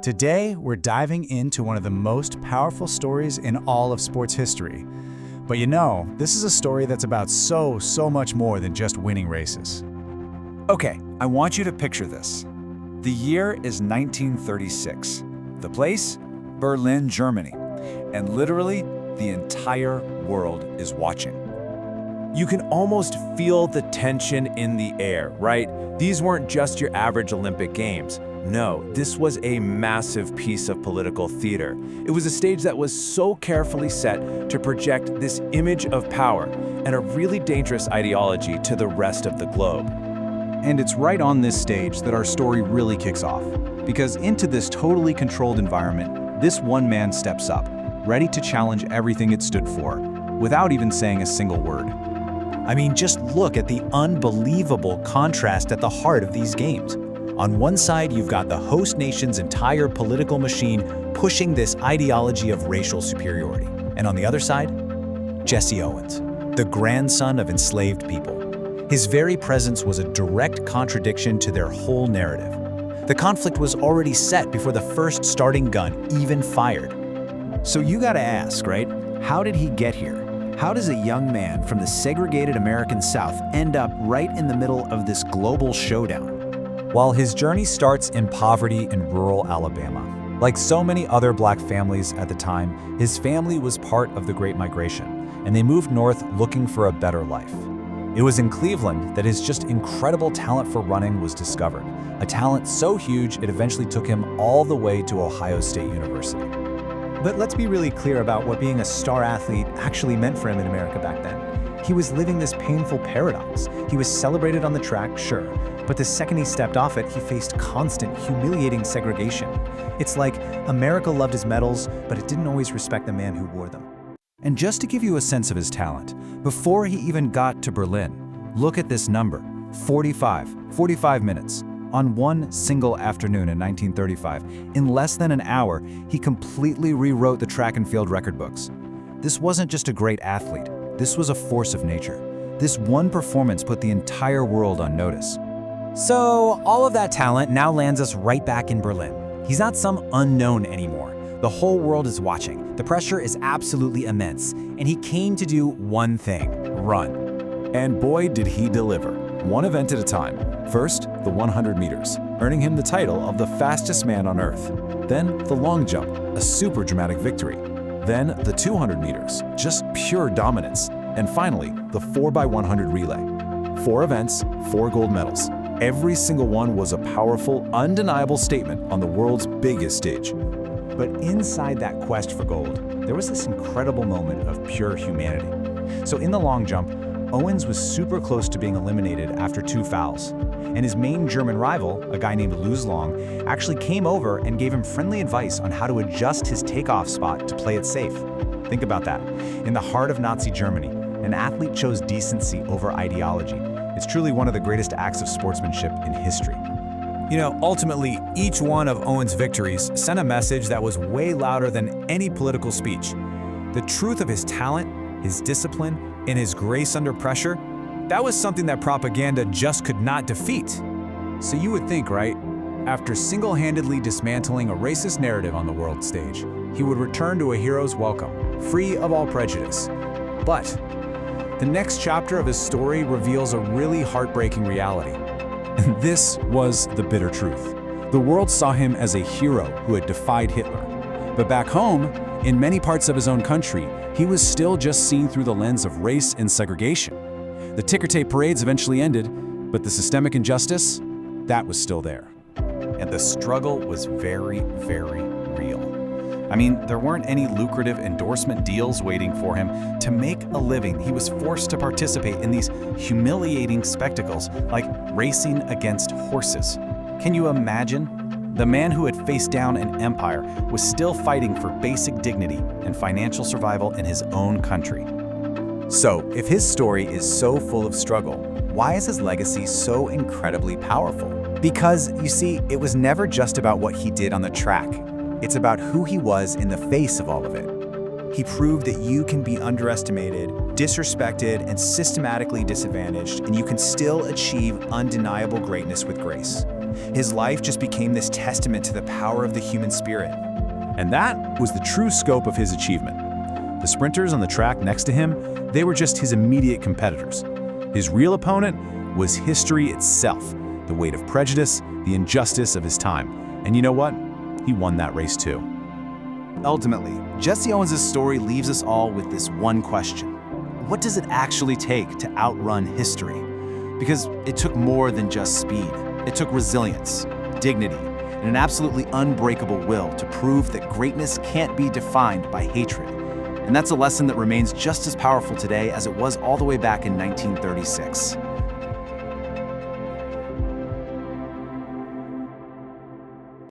Today, we're diving into one of the most powerful stories in all of sports history. But this is a story that's about so much more than just winning races. Okay, I want you to picture this. The year is 1936. The place? Berlin, Germany. And literally, the entire world is watching. You can almost feel the tension in the air, right? These weren't just your average Olympic Games. No, this was a massive piece of political theater. It was a stage that was so carefully set to project this image of power and a really dangerous ideology to the rest of the globe. And it's right on this stage that our story really kicks off. Because into this totally controlled environment, this one man steps up, ready to challenge everything it stood for, without even saying a single word. I mean, just look at the unbelievable contrast at the heart of these games. On one side, you've got the host nation's entire political machine pushing this ideology of racial superiority. And on the other side, Jesse Owens, the grandson of enslaved people. His very presence was a direct contradiction to their whole narrative. The conflict was already set before the first starting gun even fired. So you gotta ask, right? How did he get here? How does a young man from the segregated American South end up right in the middle of this global showdown? While his journey starts in poverty in rural Alabama. Like so many other black families at the time, his family was part of the Great Migration, and they moved north looking for a better life. It was in Cleveland that his just incredible talent for running was discovered, a talent so huge it eventually took him all the way to Ohio State University. But let's be really clear about what being a star athlete actually meant for him in America back then. He was living this painful paradox. He was celebrated on the track, sure, but the second he stepped off it, he faced constant, humiliating segregation. It's like America loved his medals, but it didn't always respect the man who wore them. And just to give you a sense of his talent, before he even got to Berlin, look at this number, 45 minutes. On one single afternoon in 1935, in less than an hour, he completely rewrote the track and field record books. This wasn't just a great athlete, this was a force of nature. This one performance put the entire world on notice. So all of that talent now lands us right back in Berlin. He's not some unknown anymore. The whole world is watching. The pressure is absolutely immense. And he came to do one thing: run. And boy, did he deliver. One event at a time. First, the 100 meters, earning him the title of the fastest man on earth. Then the long jump, a super dramatic victory. Then the 200 meters, just pure dominance. And finally, the 4x100 relay. 4 events, 4 gold medals. Every single one was a powerful, undeniable statement on the world's biggest stage. But inside that quest for gold, there was this incredible moment of pure humanity. So in the long jump, Owens was super close to being eliminated after 2 fouls. And his main German rival, a guy named Long, actually came over and gave him friendly advice on how to adjust his takeoff spot to play it safe. Think about that. In the heart of Nazi Germany, an athlete chose decency over ideology. It's truly one of the greatest acts of sportsmanship in history. Ultimately, each one of Owens' victories sent a message that was way louder than any political speech. The truth of his talent, his discipline, and his grace under pressure, that was something that propaganda just could not defeat. So you would think, right? After single-handedly dismantling a racist narrative on the world stage, he would return to a hero's welcome, free of all prejudice. But the next chapter of his story reveals a really heartbreaking reality. And this was the bitter truth. The world saw him as a hero who had defied Hitler. But back home, in many parts of his own country, he was still just seen through the lens of race and segregation. The ticker tape parades eventually ended, but the systemic injustice, that was still there. And the struggle was very real. I mean, there weren't any lucrative endorsement deals waiting for him. To make a living, he was forced to participate in these humiliating spectacles like racing against horses. Can you imagine? The man who had faced down an empire was still fighting for basic dignity and financial survival in his own country. So, if his story is so full of struggle, why is his legacy so incredibly powerful? Because, you see, it was never just about what he did on the track. It's about who he was in the face of all of it. He proved that you can be underestimated, disrespected, and systematically disadvantaged, and you can still achieve undeniable greatness with grace. His life just became this testament to the power of the human spirit. And that was the true scope of his achievement. The sprinters on the track next to him, they were just his immediate competitors. His real opponent was history itself, the weight of prejudice, the injustice of his time. And you know what? He won that race too. Ultimately, Jesse Owens' story leaves us all with this one question. What does it actually take to outrun history? Because it took more than just speed. It took resilience, dignity, and an absolutely unbreakable will to prove that greatness can't be defined by hatred. And that's a lesson that remains just as powerful today as it was all the way back in 1936.